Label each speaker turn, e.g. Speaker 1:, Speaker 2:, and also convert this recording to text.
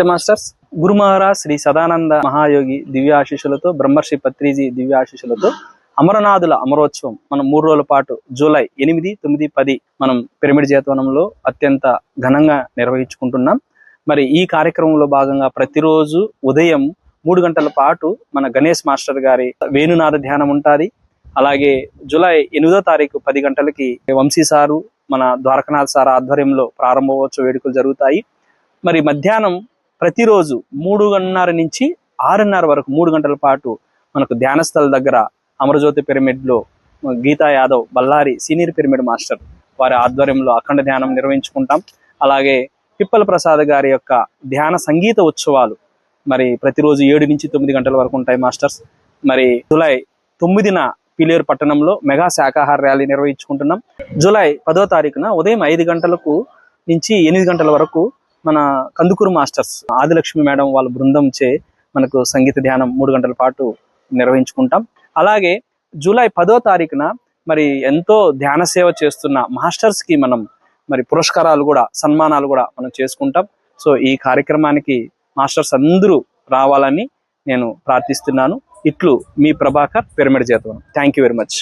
Speaker 1: Masters గురు మహారాజ్ శ్రీ సదానంద మహాయోగి దివ్యాశీషులతో బ్రహ్మర్షి పత్రిజీ దివ్యాశీషులతో అమరనాథుల అమరోత్సవం మనం 3 రోజుల పాటు జూలై 8, 9, 10 మనం పిరమిడ్ జీతవనంలో అత్యంత ఘనంగా నిర్వహించుకుంటున్నాం. మరి ఈ కార్యక్రమంలో భాగంగా ప్రతిరోజు ఉదయం 3 గంటల పాటు మన గణేష్ మాస్టర్ గారి వేణునాద ధ్యానం ఉంటుంది. అలాగే జూలై 8వ తారీఖు 10 గంటలకి వంశీ సారు మన ద్వారకనాథ్ సార్ ఆధ్వర్యంలో ప్రారంభోత్సవ వేడుకలు జరుగుతాయి. మరి మధ్యాహ్నం ప్రతిరోజు 3:30 నుంచి 6:30 వరకు 3 గంటల పాటు మనకు ధ్యానస్థల దగ్గర అమరజ్యోతి పిరమిడ్ లో Geeta Yadav Bellary senior pyramid master వారి ఆధ్వర్యంలో అఖండ ధ్యానం నిర్వహించుకుంటాం. అలాగే పిప్పల ప్రసాద్ గారి యొక్క ధ్యాన సంగీత ఉత్సవాలు మరి ప్రతిరోజు 7 నుంచి 9 గంటల వరకు ఉంటాయి మాస్టర్స్. మరి జూలై 9న పిలేరు పట్టణంలో మెగా శాకాహార ర్యాలీ నిర్వహించుకుంటున్నాం. జూలై 10వ తారీఖున ఉదయం 5 గంటలకు నుంచి 8 గంటల వరకు మన కందుకూరు మాస్టర్స్ ఆదిలక్ష్మి మేడం వాళ్ళ బృందం చే మనకు సంగీత ధ్యానం 3 గంటల పాటు నిర్వహించుకుంటాం. అలాగే జూలై 10వ తారీఖున మరి ఎంతో ధ్యాన సేవ చేస్తున్న మాస్టర్స్ కి మనం మరి పురస్కారాలు కూడా సన్మానాలు కూడా మనం చేసుకుంటాం. సో ఈ కార్యక్రమానికి మాస్టర్స్ అందరూ రావాలని నేను ప్రార్థిస్తున్నాను. ఇట్లు మీ ప్రభాకర్ పిరమిడ్ జీతవనం. Thank you very much.